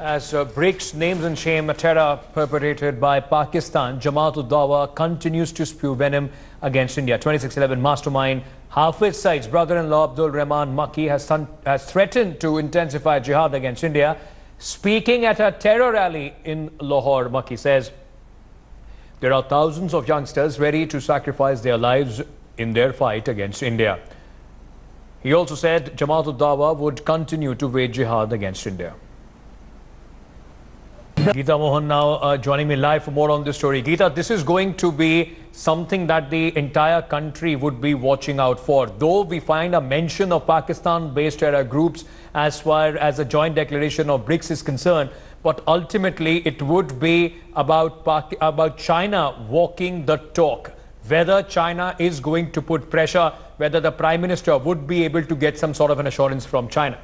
As BRICS names and shame a terror perpetrated by Pakistan, Jamaat-ud-Dawa continues to spew venom against India. 2611 mastermind Hafiz Saeed's brother-in-law Abdul Rehman Makki has threatened to intensify jihad against India. Speaking at a terror rally in Lahore, Makki says there are thousands of youngsters ready to sacrifice their lives in their fight against India. He also said Jamaat-ud-Dawa would continue to wage jihad against India. Geeta Mohan now joining me live for more on this story. Geeta, this is going to be something that the entire country would be watching out for. Though we find a mention of Pakistan-based terror groups as far as the joint declaration of BRICS is concerned, but ultimately it would be about China walking the talk. Whether China is going to put pressure, whether the Prime Minister would be able to get some sort of an assurance from China.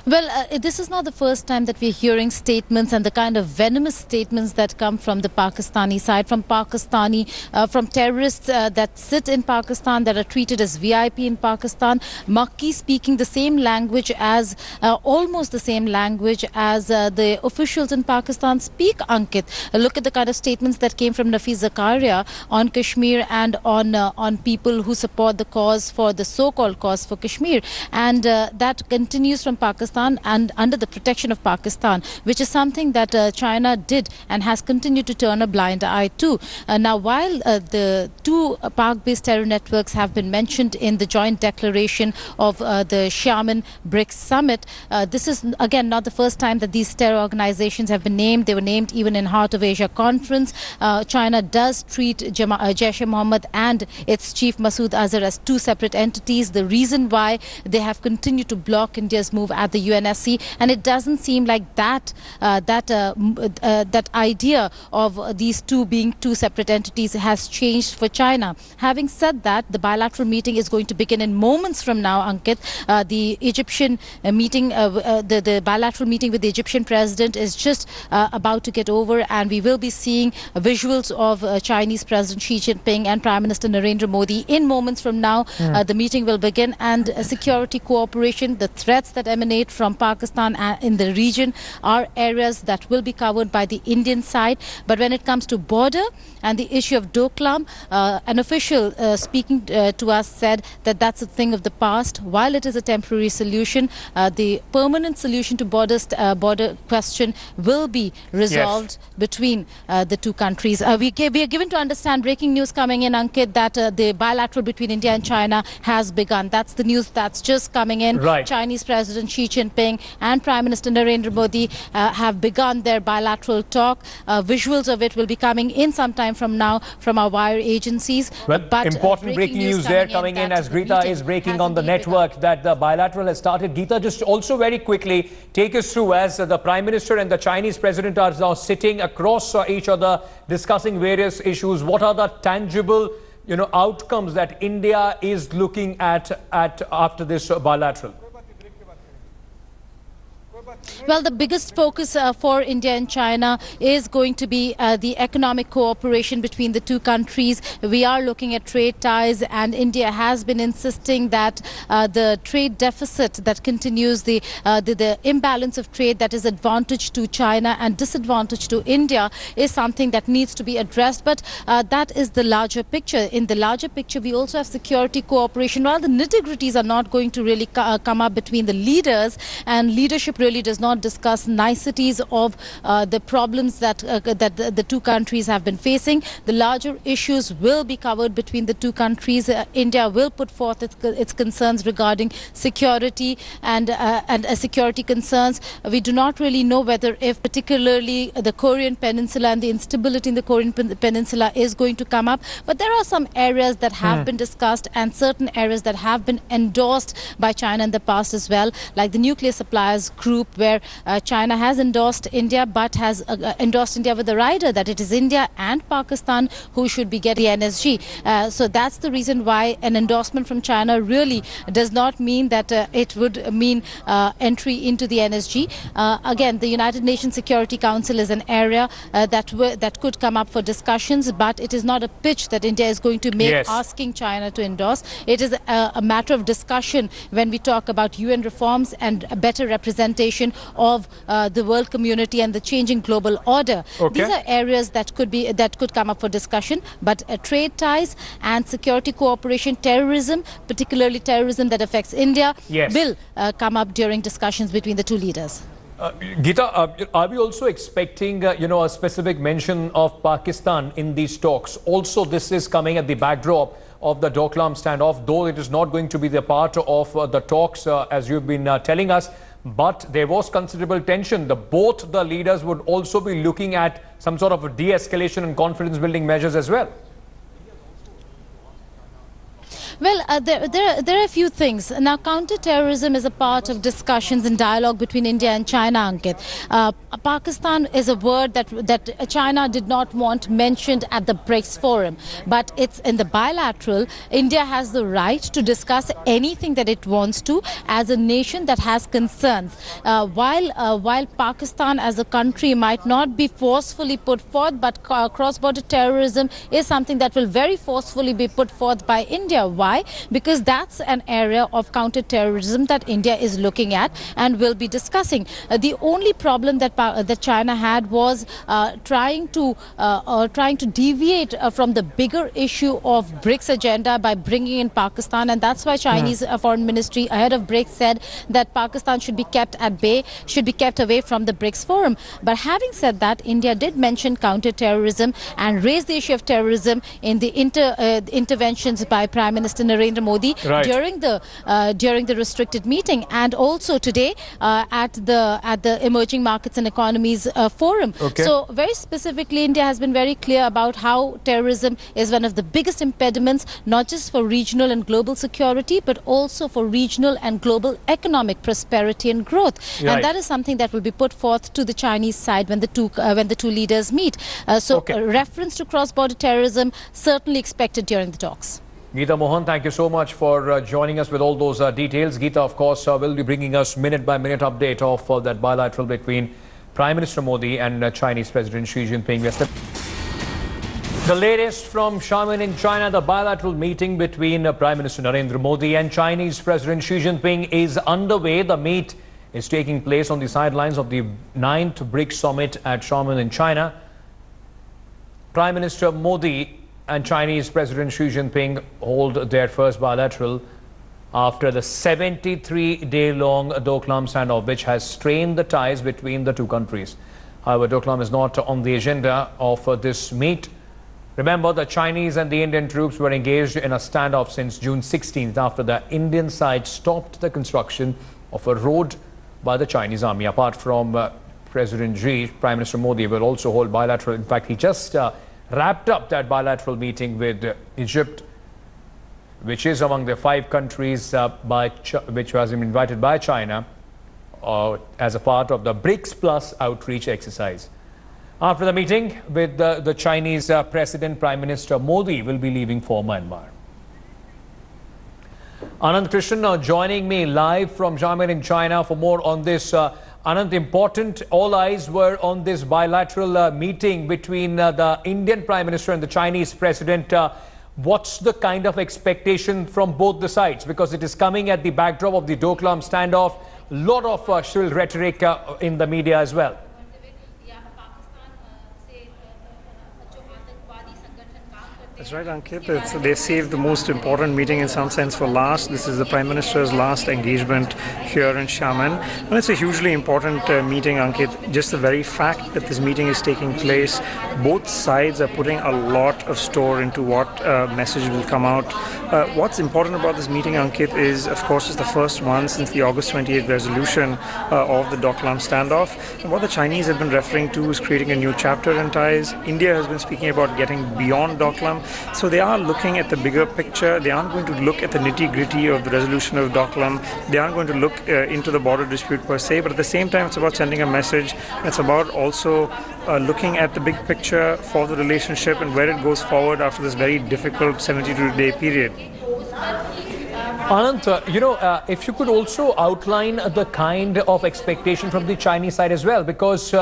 Well, this is not the first time that we're hearing statements and the kind of venomous statements that come from the Pakistani side, from terrorists that sit in Pakistan, that are treated as VIP in Pakistan. Makki speaking the same language as, almost the same language as the officials in Pakistan speak, Ankit. Look at the kind of statements that came from Nafiz Zakaria on Kashmir and on people who support the cause for the so-called cause for Kashmir. And that continues from Pakistan and under the protection of Pakistan, which is something that China did and has continued to turn a blind eye to. Now, while the two Pak-based terror networks have been mentioned in the joint declaration of the Xiamen BRICS summit, this is again not the first time that these terror organizations have been named. They were named even in Heart of Asia conference. China does treat Jaish-e-Mohammed and its chief Masood Azhar as two separate entities. The reason why they have continued to block India's move at the UNSC, and it doesn't seem like that idea of these two being two separate entities has changed for China. Having said that, the bilateral meeting is going to begin in moments from now, Ankit. The Egyptian meeting, the bilateral meeting with the Egyptian president is just about to get over, and we will be seeing visuals of Chinese President Xi Jinping and Prime Minister Narendra Modi in moments from now. The meeting will begin, and security cooperation, the threats that emanate from Pakistan in the region are areas that will be covered by the Indian side. But when it comes to border and the issue of Doklam, an official speaking to us said that that's a thing of the past. While it is a temporary solution, the permanent solution to border question will be resolved between the two countries. We are given to understand, breaking news coming in, Ankit, that the bilateral between India and China has begun. That's the news that's just coming in. Right. Chinese President Xi Jinping and Prime Minister Narendra Modi have begun their bilateral talk. Visuals of it will be coming in some time from now from our wire agencies. Well, but important breaking news there coming in as Geeta is breaking on the network that the bilateral has started. Geeta, just also very quickly take us through, as the Prime Minister and the Chinese President are now sitting across each other discussing various issues. What are the tangible outcomes that India is looking at after this bilateral? Well, the biggest focus for India and China is going to be the economic cooperation between the two countries. We are looking at trade ties, and India has been insisting that the trade deficit that continues, the imbalance of trade that is advantage to China and disadvantage to India, is something that needs to be addressed. But that is the larger picture. In the larger picture, we also have security cooperation. While the nitty-gritties are not going to really come up between the leaders, and leadership really does not discuss niceties of the problems that the two countries have been facing. The larger issues will be covered between the two countries. India will put forth its concerns regarding security and security concerns. We do not really know whether, if particularly the Korean Peninsula and the instability in the Korean Peninsula is going to come up. But there are some areas that have been discussed, and certain areas that have been endorsed by China in the past as well, like the nuclear suppliers group, where China has endorsed India, but has endorsed India with the rider that it is India and Pakistan who should be getting the NSG. So that's the reason why an endorsement from China really does not mean that it would mean entry into the NSG. Again, the United Nations Security Council is an area that could come up for discussions, but it is not a pitch that India is going to make asking China to endorse. It is a matter of discussion when we talk about UN reforms and a better representation of the world community and the changing global order. These are areas that could come up for discussion, but trade ties and security cooperation, terrorism, particularly terrorism that affects India, will come up during discussions between the two leaders. Geeta, are we also expecting, a specific mention of Pakistan in these talks? Also, this is coming at the backdrop of the Doklam standoff, though it is not going to be the part of the talks, as you've been telling us. But there was considerable tension. Both the leaders would also be looking at some sort of de-escalation and confidence-building measures as well. Well, there are a few things. Now, counter-terrorism is a part of discussions and dialogue between India and China, Ankit. Pakistan is a word that China did not want mentioned at the BRICS forum, but it's in the bilateral. India has the right to discuss anything that it wants to as a nation that has concerns. While Pakistan as a country might not be forcefully put forth, but cross-border terrorism is something that will very forcefully be put forth by India. Why? Because that's an area of counter-terrorism that India is looking at and will be discussing. The only problem that China had was trying to deviate from the bigger issue of BRICS agenda by bringing in Pakistan, and that's why Chinese Foreign Ministry ahead of BRICS said that Pakistan should be kept at bay, should be kept away from the BRICS forum. But having said that, India did mention counter-terrorism and raise the issue of terrorism in the interventions by Prime Minister Narendra Modi during the restricted meeting, and also today at the Emerging Markets and Economies Forum. So very specifically, India has been very clear about how terrorism is one of the biggest impediments, not just for regional and global security, but also for regional and global economic prosperity and growth. And that is something that will be put forth to the Chinese side when the two leaders meet. So a reference to cross-border terrorism certainly expected during the talks. Geeta Mohan, thank you so much for joining us with all those details. Geeta, of course, will be bringing us minute-by-minute update of that bilateral between Prime Minister Modi and Chinese President Xi Jinping. The latest from Xiamen in China, the bilateral meeting between Prime Minister Narendra Modi and Chinese President Xi Jinping is underway. The meet is taking place on the sidelines of the 9th BRICS summit at Xiamen in China. Prime Minister Modi and Chinese President Xi Jinping hold their first bilateral after the 73-day-long Doklam standoff, which has strained the ties between the two countries. However, Doklam is not on the agenda of this meet. Remember, the Chinese and the Indian troops were engaged in a standoff since June 16th after the Indian side stopped the construction of a road by the Chinese army. Apart from President Xi, Prime Minister Modi will also hold bilateral. In fact, he just wrapped up that bilateral meeting with Egypt, which is among the 5 countries which was invited by China as a part of the BRICS Plus outreach exercise. After the meeting with the Chinese President, Prime Minister Modi will be leaving for Myanmar. Anand Krishnan now joining me live from Xiamen in China for more on this. Anand, important, all eyes were on this bilateral meeting between the Indian Prime Minister and the Chinese President. What's the kind of expectation from both the sides? Because it is coming at the backdrop of the Doklam standoff. A lot of shrill rhetoric in the media as well. That's right, Ankit. They saved the most important meeting in some sense for last. This is the Prime Minister's last engagement here in Xiamen. And it's a hugely important meeting, Ankit. Just the very fact that this meeting is taking place, both sides are putting a lot of store into what message will come out. What's important about this meeting, Ankit, is, of course, it's the first one since the August 28th resolution of the Doklam standoff. And what the Chinese have been referring to is creating a new chapter in ties. India has been speaking about getting beyond Doklam. So they are looking at the bigger picture. They aren't going to look at the nitty-gritty of the resolution of Doklam. They aren't going to look into the border dispute per se, but at the same time it's about sending a message. It's about also looking at the big picture for the relationship and where it goes forward after this very difficult 72-day period. Anant, if you could also outline the kind of expectation from the Chinese side as well, because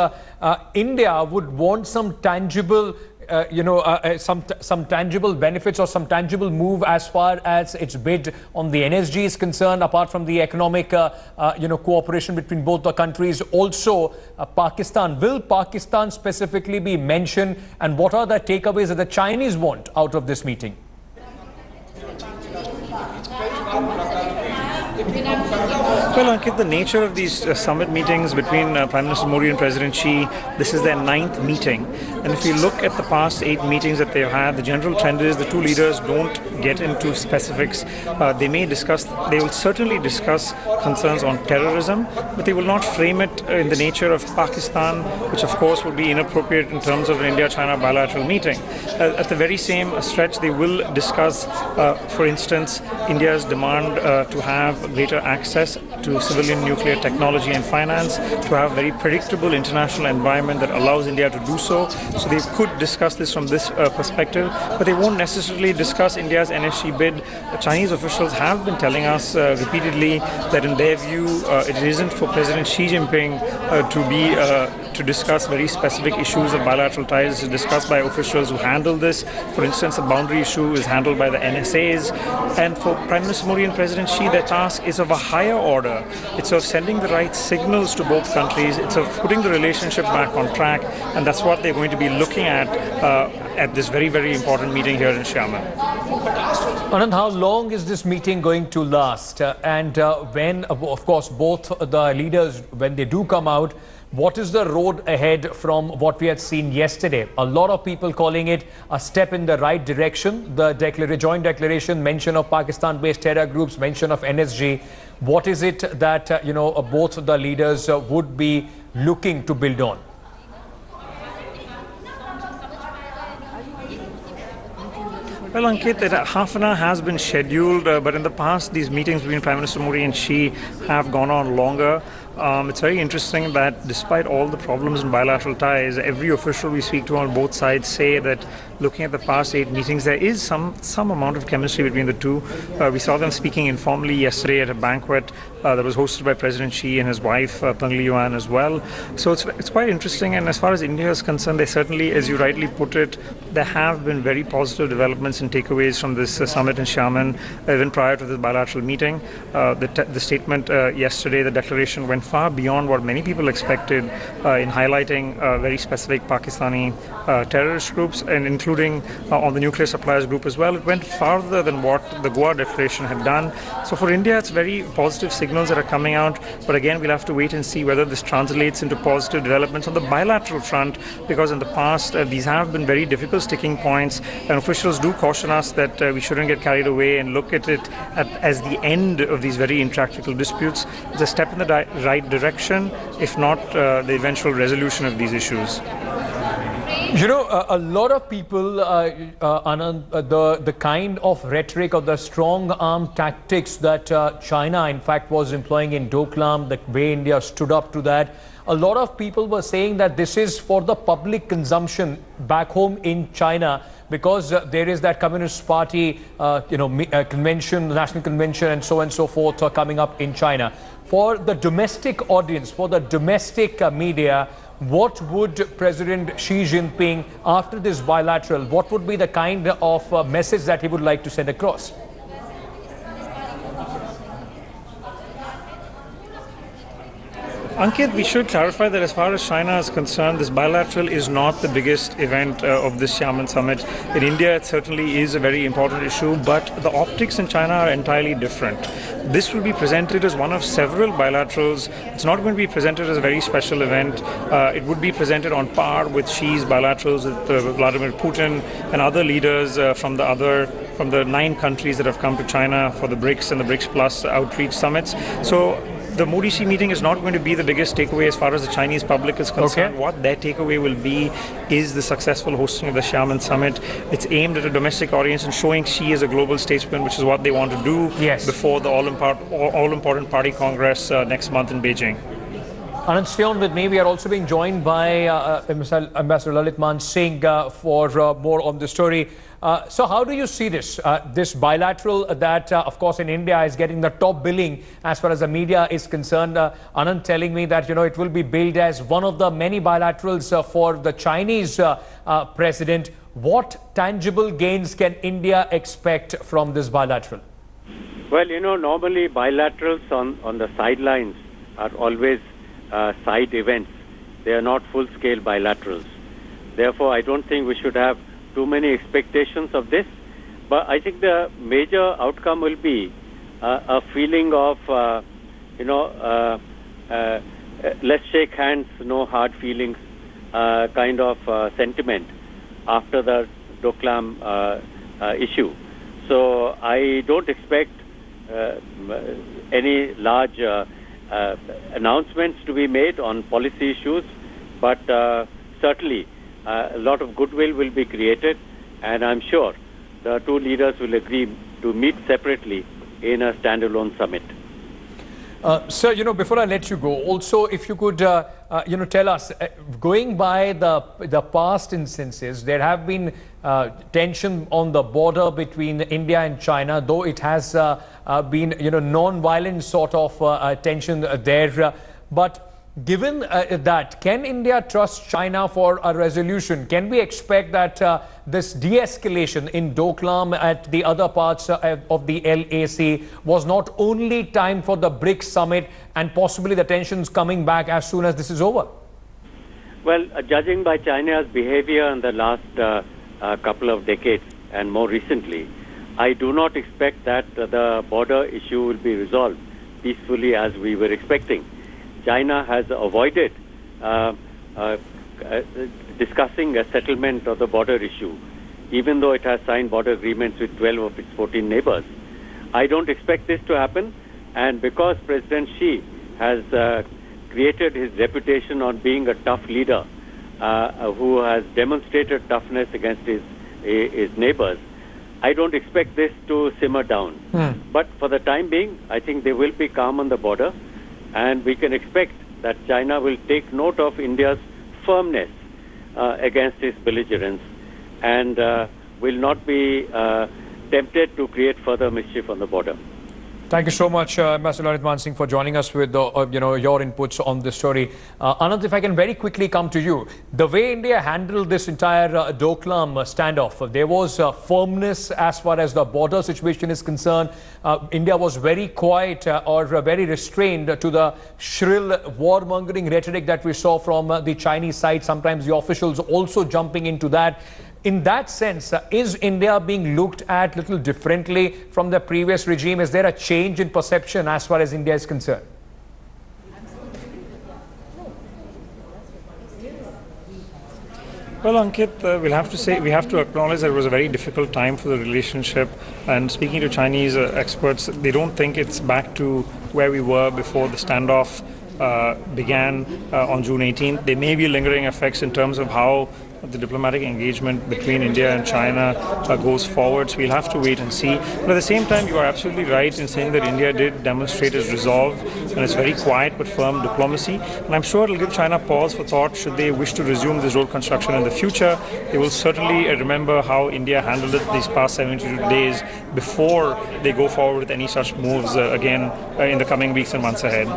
India would want some tangible, some tangible benefits or some tangible move as far as its bid on the NSG is concerned, apart from the economic, cooperation between both the countries. Also, Pakistan. Will Pakistan specifically be mentioned, and what are the takeaways that the Chinese want out of this meeting? Well, Ankit, the nature of these summit meetings between Prime Minister Modi and President Xi, this is their 9th meeting. And if you look at the past 8 meetings that they've had, the general trend is the two leaders don't get into specifics. They will certainly discuss concerns on terrorism, but they will not frame it in the nature of Pakistan, which of course would be inappropriate in terms of an India-China bilateral meeting. At the very same stretch, they will discuss, for instance, India's demand to have greater access to civilian nuclear technology and finance, to have a very predictable international environment that allows India to do so. So they could discuss this from this perspective, but they won't necessarily discuss India's NSG bid. The Chinese officials have been telling us repeatedly that in their view, it isn't for President Xi Jinping to discuss very specific issues of bilateral ties. It's discussed by officials who handle this. For instance, the boundary issue is handled by the NSAs. And for Prime Minister Modi and President Xi, their task is of a higher order. It's of sending the right signals to both countries. It's of putting the relationship back on track. And that's what they're going to be looking at this very, very important meeting here in Xiamen. Anand, how long is this meeting going to last? When, of course, both the leaders, when they do come out, what is the road ahead from what we had seen yesterday? A lot of people calling it a step in the right direction. The joint declaration, mention of Pakistan-based terror groups, mention of NSG. What is it that, both the leaders would be looking to build on? Well, Ankit, half an hour has been scheduled, but in the past, these meetings between Prime Minister Modi and Xi have gone on longer. It's very interesting that despite all the problems in bilateral ties, every official we speak to on both sides say that looking at the past 8 meetings, there is some amount of chemistry between the two. We saw them speaking informally yesterday at a banquet that was hosted by President Xi and his wife, Peng Liyuan, as well. So it's quite interesting. And as far as India is concerned, they certainly, as you rightly put it, there have been very positive developments and takeaways from this summit in Xiamen, even prior to this bilateral meeting. The statement yesterday, the declaration, went far beyond what many people expected in highlighting very specific Pakistani terrorist groups, and including on the nuclear suppliers group as well. It went farther than what the Goa declaration had done. So for India, it's very positive signals that are coming out. But again, we'll have to wait and see whether this translates into positive developments on the bilateral front, because in the past, these have been very difficult sticking points, and officials do caution us that we shouldn't get carried away and look at it as the end of these very intractable disputes. It's a step in the right direction, if not the eventual resolution of these issues. A lot of people, Anand, the kind of rhetoric or the strong arm tactics that China, in fact, was employing in Doklam, the way India stood up to that, a lot of people were saying that this is for the public consumption back home in China, because there is that Communist Party, convention, national convention, and so on and so forth coming up in China. For the domestic audience, for the domestic media, what would President Xi Jinping, after this bilateral, what would be the kind of message that he would like to send across? Ankit, we should clarify that as far as China is concerned, this bilateral is not the biggest event of this Xiamen summit. In India, it certainly is a very important issue, but the optics in China are entirely different. This will be presented as one of several bilaterals. It's not going to be presented as a very special event. It would be presented on par with Xi's bilaterals with Vladimir Putin and other leaders from the 9 countries that have come to China for the BRICS and the BRICS Plus outreach summits. So the Modi-Xi meeting is not going to be the biggest takeaway as far as the Chinese public is concerned. Okay. What their takeaway will be is the successful hosting of the Xiamen summit. It's aimed at a domestic audience and showing Xi as a global statesman, which is what they want to do before the all-important party congress next month in Beijing. Anand, stay on with me. We are also being joined by Ambassador Lalit Man Singh for more on the story. So how do you see this? This bilateral that, of course, in India is getting the top billing as far as the media is concerned. Anand telling me that, it will be billed as one of the many bilaterals for the Chinese president. What tangible gains can India expect from this bilateral? Well, normally bilaterals on the sidelines are always side events. They are not full-scale bilaterals. Therefore, I don't think we should have too many expectations of this. But I think the major outcome will be a feeling of, let's shake hands, no hard feelings kind of sentiment after the Doklam issue. So I don't expect any large announcements to be made on policy issues, but certainly a lot of goodwill will be created, and I'm sure the two leaders will agree to meet separately in a standalone summit. Sir, before I let you go, also if you could, tell us, going by the past instances, there have been tension on the border between India and China, though it has been, non-violent sort of tension there. But given that, can India trust China for a resolution? Can we expect that this de-escalation in Doklam at the other parts of the LAC was not only time for the BRICS summit and possibly the tensions coming back as soon as this is over? Well, judging by China's behavior in the last couple of decades and more recently, I do not expect that the border issue will be resolved peacefully as we were expecting. China has avoided discussing a settlement of the border issue, even though it has signed border agreements with 12 of its 14 neighbors. I don't expect this to happen, and because President Xi has created his reputation on being a tough leader who has demonstrated toughness against his neighbors, I don't expect this to simmer down. But for the time being, I think there will be calm on the border, and we can expect that China will take note of India's firmness against its belligerence and will not be tempted to create further mischief on the border. Thank you so much, Ambassador Lalit Man Singh, for joining us with your inputs on this story. Anand, if I can very quickly come to you, the way India handled this entire Doklam standoff, there was firmness as far as the border situation is concerned. India was very quiet or very restrained to the shrill warmongering rhetoric that we saw from the Chinese side. Sometimes the officials also jumping into that. In that sense, is India being looked at a little differently from the previous regime? Is there a change in perception as far as India is concerned? Well, Ankit, we have to acknowledge that it was a very difficult time for the relationship. And speaking to Chinese experts, they don't think it's back to where we were before the standoff began on June 18th. There may be lingering effects in terms of how the diplomatic engagement between India and China goes forward. So we'll have to wait and see. But at the same time, you are absolutely right in saying that India did demonstrate its resolve and its very quiet but firm diplomacy. And I'm sure it'll give China pause for thought should they wish to resume this road construction in the future. They will certainly remember how India handled it these past 72 days before they go forward with any such moves again in the coming weeks and months ahead.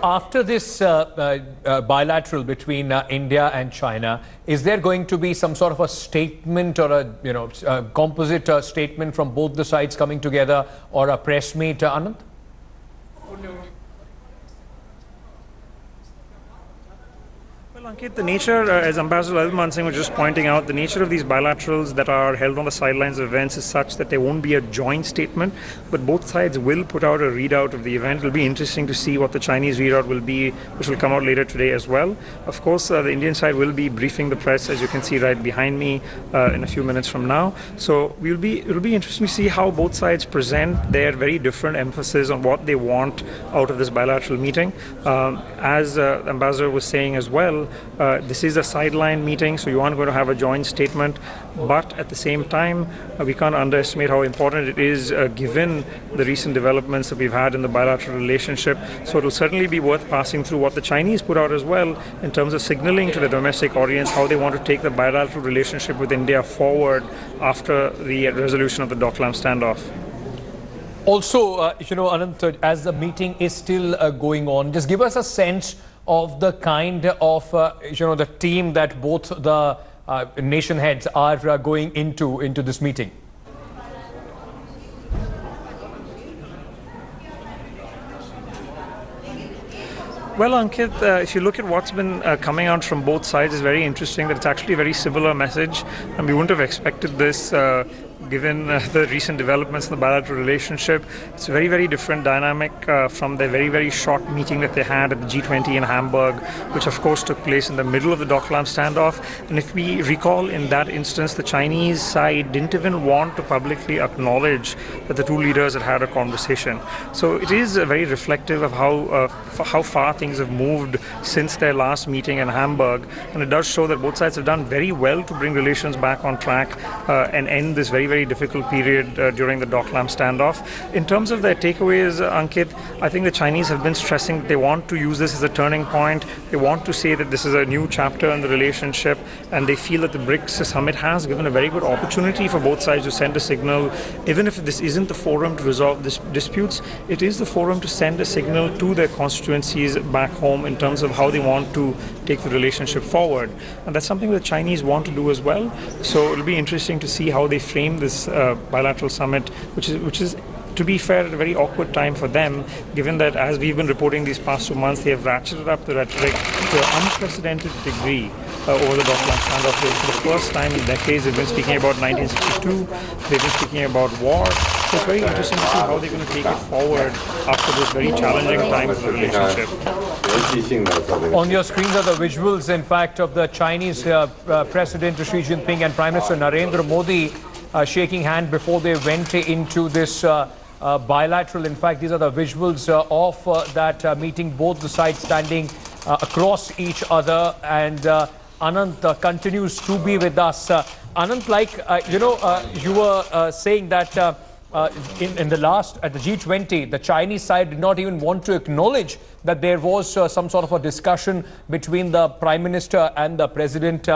After this bilateral between India and China, is there going to be some sort of a statement or a composite statement from both the sides coming together, or a press meet, Anand? Well, Ankit, the nature, as Ambassador Al Singh was just pointing out, the nature of these bilaterals that are held on the sidelines of events is such that there won't be a joint statement, but both sides will put out a readout of the event. It will be interesting to see what the Chinese readout will be, which will come out later today as well. Of course, the Indian side will be briefing the press, as you can see right behind me, in a few minutes from now. So it will be interesting to see how both sides present their very different emphasis on what they want out of this bilateral meeting. As the Ambassador was saying as well, this is a sideline meeting, so you aren't going to have a joint statement, but at the same time, we can't underestimate how important it is given the recent developments that we've had in the bilateral relationship. So it will certainly be worth passing through what the Chinese put out as well in terms of signaling to the domestic audience how they want to take the bilateral relationship with India forward after the resolution of the Doklam standoff. Also, Anant, as the meeting is still going on, just give us a sense of the kind of, the team that both the nation heads are going into this meeting. Well, Ankit, if you look at what's been coming out from both sides, it's very interesting that it's actually a very similar message, and we wouldn't have expected this given the recent developments in the bilateral relationship. It's a very, very different dynamic from the very, very short meeting that they had at the G20 in Hamburg, which of course took place in the middle of the Doklam standoff. And if we recall, in that instance, the Chinese side didn't even want to publicly acknowledge that the two leaders had a conversation. So it is very reflective of how far things have moved since their last meeting in Hamburg. And it does show that both sides have done very well to bring relations back on track and end this very, very difficult period during the Doklam standoff. In terms of their takeaways, Ankit, I think the Chinese have been stressing that they want to use this as a turning point. They want to say that this is a new chapter in the relationship, and they feel that the BRICS summit has given a very good opportunity for both sides to send a signal. Even if this isn't the forum to resolve disputes, it is the forum to send a signal to their constituencies back home in terms of how they want to take the relationship forward. And that's something the Chinese want to do as well. So it'll be interesting to see how they frame this bilateral summit, which is, to be fair, at a very awkward time for them, given that, as we've been reporting these past 2 months, they have ratcheted up the rhetoric to an unprecedented degree over the Doklam standoff. For the first time in decades, they've been speaking about 1962, they've been speaking about war. So it's very interesting to see how they're going to take it forward after this very challenging time of the relationship. On your screens are the visuals, in fact, of the Chinese President Xi Jinping and Prime Minister Narendra Modi shaking hand before they went into this bilateral. In fact, these are the visuals of that meeting, both the sides standing across each other, and Anant continues to be with us. Anant, you were saying that in the last, at the G20, the Chinese side did not even want to acknowledge that there was some sort of a discussion between the Prime Minister and the President.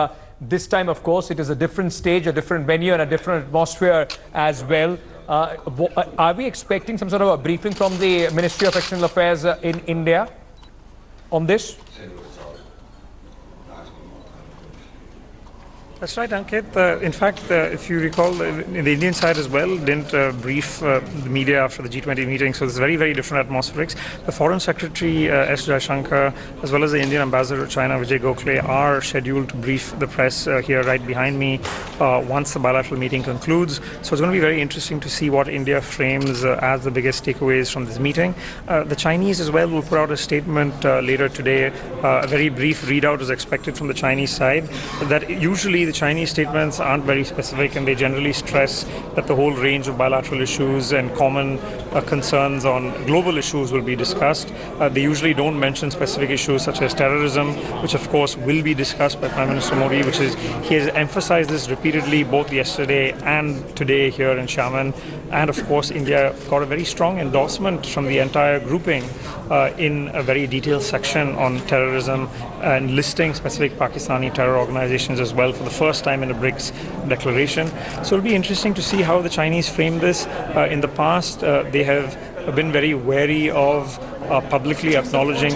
This time, of course, it is a different stage, a different venue and a different atmosphere as well. Are we expecting some sort of a briefing from the Ministry of External Affairs in India on this? That's right, Ankit. In fact, if you recall, the Indian side as well didn't brief the media after the G20 meeting, so it's very, very different atmospherics. The Foreign Secretary, S. Jaishankar, as well as the Indian Ambassador to China, Vijay Gokhale, are scheduled to brief the press here right behind me once the bilateral meeting concludes. So it's going to be very interesting to see what India frames as the biggest takeaways from this meeting. The Chinese as well will put out a statement later today. A very brief readout is expected from the Chinese side. That usually the Chinese statements aren't very specific, and they generally stress that the whole range of bilateral issues and common concerns on global issues will be discussed. They usually don't mention specific issues such as terrorism, which of course will be discussed by Prime Minister Modi, he has emphasized this repeatedly both yesterday and today here in Xiamen. And of course, India got a very strong endorsement from the entire grouping in a very detailed section on terrorism and listing specific Pakistani terror organizations as well for the first time in a BRICS declaration. So it'll be interesting to see how the Chinese frame this. In the past, they have been very wary of publicly acknowledging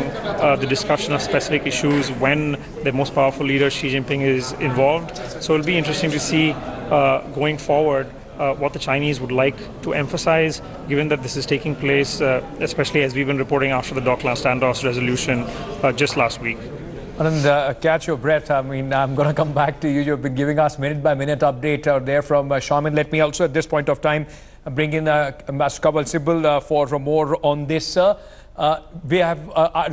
the discussion of specific issues when the most powerful leader, Xi Jinping, is involved. So it'll be interesting to see going forward what the Chinese would like to emphasize, given that this is taking place, especially as we've been reporting after the Doklam standoff's resolution just last week. And catch your breath. I mean, I'm going to come back to you. You've been giving us minute-by-minute update out there from Xiamen. Let me also, at this point of time, bring in Ambassador Kabul Sibul for more on this. We have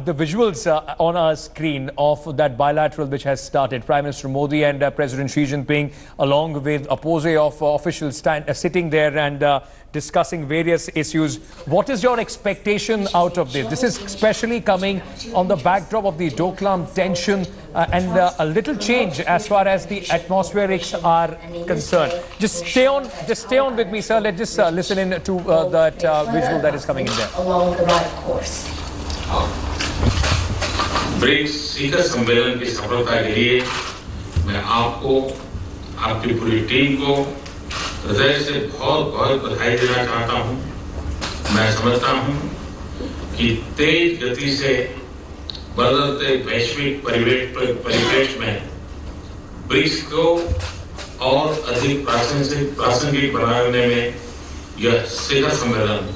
the visuals on our screen of that bilateral which has started. Prime Minister Modi and President Xi Jinping, along with a pose of officials sitting there and discussing various issues. What is your expectation out of this? This is especially coming on the backdrop of the Doklam tension and a little change as far as the atmospherics are concerned. Just stay on with me, sir. Let's just listen in to that visual that is coming in there. Along the right course. BRICS शिखर सम्मेलन की सफलता के लिए मैं आपको, आपकी पूरी टीम को हृदय से बहुत बहुत बधाई देना चाहता हूं। मैं समझता हूं कि तेज गति से बदलते वैश्विक परिवेश में ब्रिक्स को और अधिक प्रासंगिक बनाने में यह शिखर सम्मेलन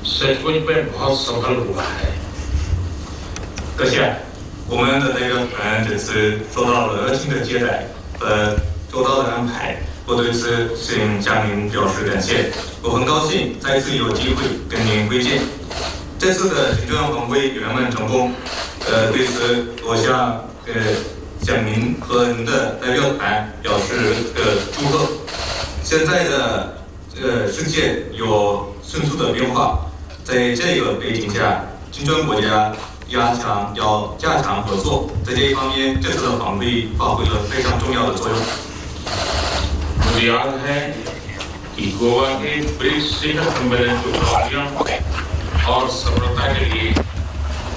सचमुच में बहुत सफल हुआ है।我们的代表团这次受到了热情的接待和周到的安排，我对此向您表示感谢。我很高兴再次有机会跟您会见。这次的行政峰会圆满成功，对此我向您和您的代表团表示祝贺。现在的世界有迅速的变化，在这个背景下，金砖国家要加强合作，在这一方面，这次的访问发挥了非常重要的作用。मुझे याद है कि गोवा के ब्रिक्स शिखर सम्मेलन की उपलब्धियों और सफलता के लिए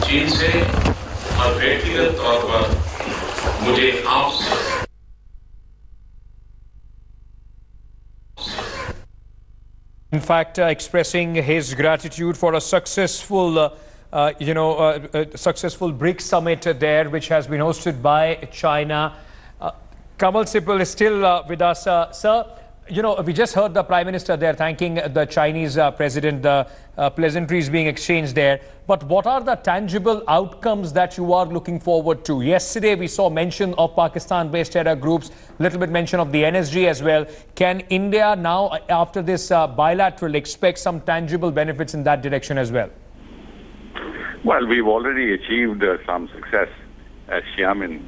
चीन से और व्यक्तिगत तौर पर मुझे आपसे in fact expressing his gratitude for a successful successful BRICS summit there, which has been hosted by China. Kamal Sibul is still with us. Sir, we just heard the Prime Minister there thanking the Chinese President, the pleasantries being exchanged there. But what are the tangible outcomes that you are looking forward to? Yesterday, we saw mention of Pakistan-based terror groups, little bit mention of the NSG as well. Can India now, after this bilateral, expect some tangible benefits in that direction as well? Well, we've already achieved some success at Xiamen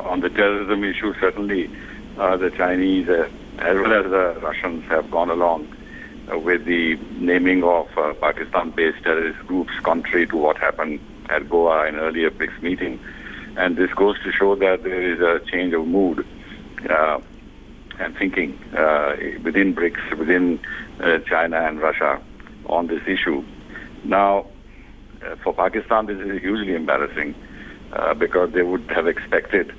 on the terrorism issue. Certainly, the Chinese as well as the Russians have gone along with the naming of Pakistan-based terrorist groups, contrary to what happened at Goa in an earlier BRICS meeting. And this goes to show that there is a change of mood and thinking within BRICS, within China and Russia on this issue. Now, for Pakistan, this is hugely embarrassing because they would have expected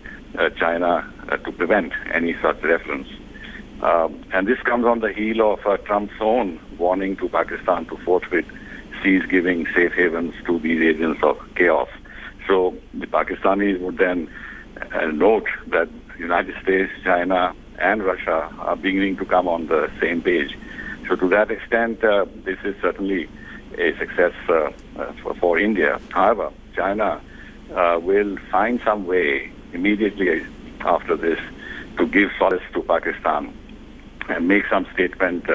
China to prevent any such reference. And this comes on the heel of Trump's own warning to Pakistan to forthwith cease giving safe havens to these agents of chaos. So the Pakistanis would then note that the United States, China, and Russia are beginning to come on the same page. So to that extent, this is certainly a success for India. However, China will find some way immediately after this to give solace to Pakistan and make some statement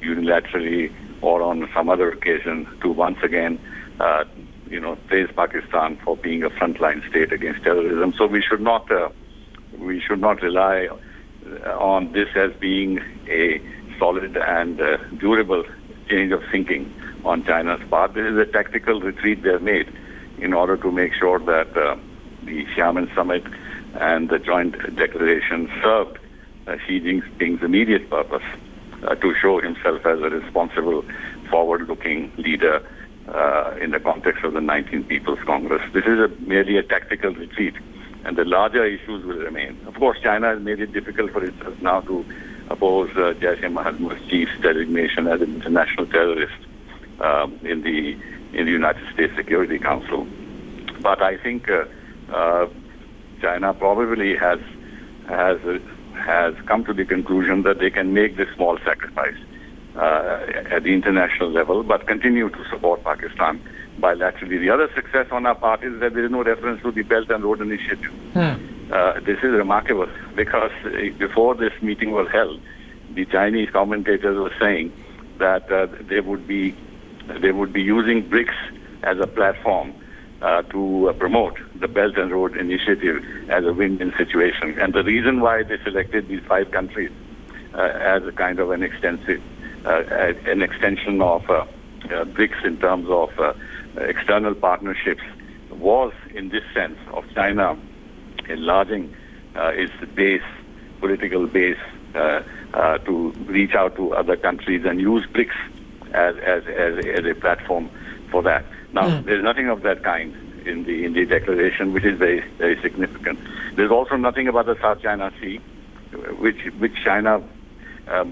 unilaterally or on some other occasion to once again, praise Pakistan for being a frontline state against terrorism. So we should not rely on this as being a solid and durable change of thinking on China's part. This is a tactical retreat they have made in order to make sure that the Xiamen summit and the joint declaration served Xi Jinping's immediate purpose to show himself as a responsible, forward-looking leader in the context of the 19th People's Congress. This is merely a tactical retreat, and the larger issues will remain. Of course, China has made it difficult for itself now to oppose Jaish-e-Mohammed's chief's designation as an international terrorist in the United States Security Council. But I think China probably has come to the conclusion that they can make this small sacrifice at the international level, but continue to support Pakistan bilaterally. The other success on our part is that there is no reference to the Belt and Road Initiative. This is remarkable because before this meeting was held, the Chinese commentators were saying that they would be using BRICS as a platform to promote the Belt and Road Initiative as a win-win situation. And the reason why they selected these 5 countries as a kind of an extension of BRICS in terms of external partnerships was in this sense of China enlarging its base, political base, to reach out to other countries and use BRICS as a platform for that. Now, there's nothing of that kind in the declaration, which is very, very significant. There's also nothing about the South China Sea, which China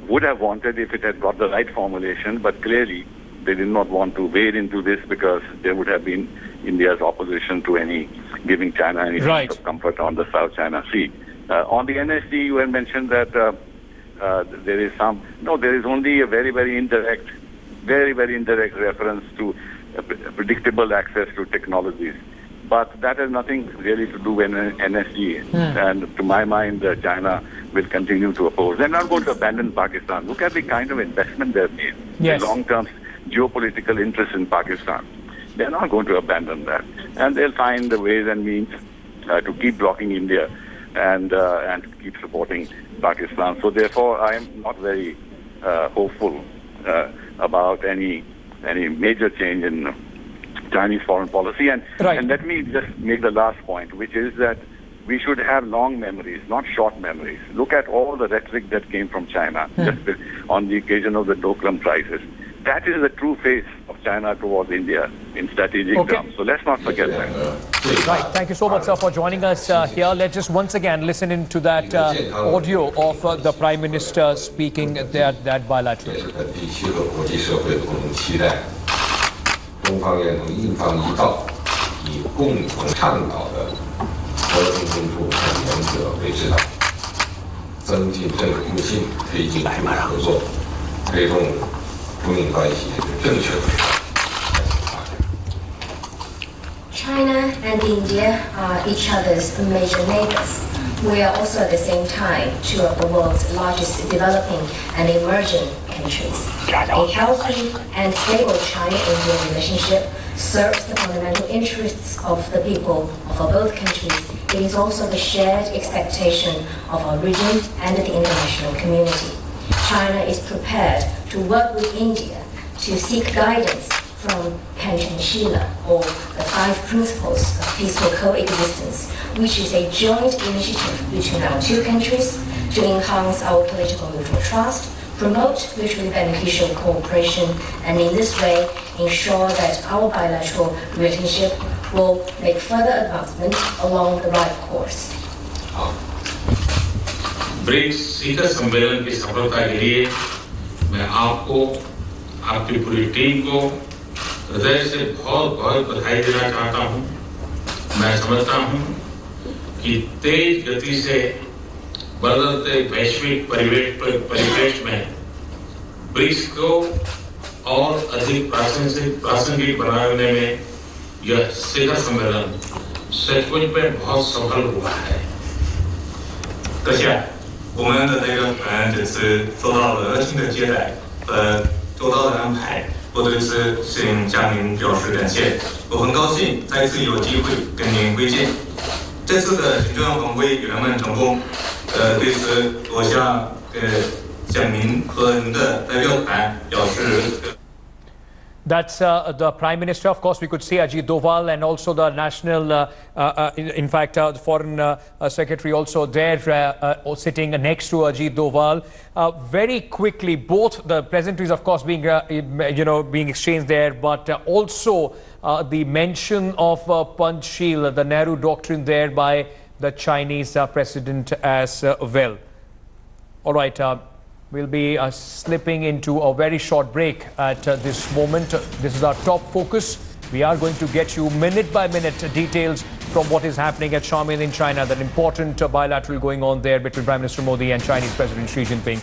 would have wanted if it had got the right formulation, but clearly they did not want to wade into this because there would have been India's opposition to any giving China any sort of comfort on the South China Sea. On the NSD, you had mentioned that there is there is only a very, very indirect reference to predictable access to technologies. But that has nothing really to do with NSG. And to my mind, China will continue to oppose. They're not going to abandon Pakistan. Look at the kind of investment they've made. The long-term geopolitical interest in Pakistan. They're not going to abandon that. And they'll find the ways and means to keep blocking India and to keep supporting Pakistan. So therefore, I am not very hopeful about any major change in Chinese foreign policy. And let me just make the last point, which is that we should have long memories, not short memories. Look at all the rhetoric that came from China just on the occasion of the Doklam crisis. That is the true face of China towards India in strategic terms. So let's not forget that. Right. Thank you so much, sir, for joining us here. Let's just once again listen into that audio of the Prime Minister speaking at that bilateral. 中方愿同印方一道，以共同倡导的和平共处原则为指导，增进政治互信，推进中美合作，推动中印关系正确轨道发展。 China and India are each other's major neighbors. We are also at the same time 2 of the world's largest developing and emerging countries. A healthy and stable China-India relationship serves the fundamental interests of the people of both countries. It is also the shared expectation of our region and the international community. China is prepared to work with India to seek guidance from Panchen Shila, or the 5 principles of peaceful coexistence, which is a joint initiative between our 2 countries to enhance our political mutual trust, promote mutually beneficial cooperation, and in this way ensure that our bilateral relationship will make further advancement along the right course. BRICS शिखर सम्मेलन की सफलता के लिए मैं आपको, आपकी पूरी टीम को हृदय से बहुत बहुत बधाई देना चाहता हूं। मैं समझता हूं कि तेज गति से बदलते वैश्विक परिवेश में ब्रिक्स को और अधिक प्रासंगिक बनाने में यह शिखर सम्मेलन सचमुच में बहुत सफल हुआ है। 我们的这个团这次受到了热情的接待和周到的安排，我对此向您表示感谢。我很高兴再次有机会跟您会见。这次的行政峰会圆满成功，对此我向您和您的代表团表示。 That's the Prime Minister. Of course, we could see Ajit Doval and also the National, in fact, the Foreign Secretary also there sitting next to Ajit Doval. Very quickly, both the pleasantries, of course, being, being exchanged there, but also the mention of Panchsheel, the Nehru Doctrine there by the Chinese President as well. All right. We'll be slipping into a very short break at this moment. This is our top focus. We are going to get you minute by minute details from what is happening at Xiamen in China, that important bilateral going on there between Prime Minister Modi and Chinese President Xi Jinping.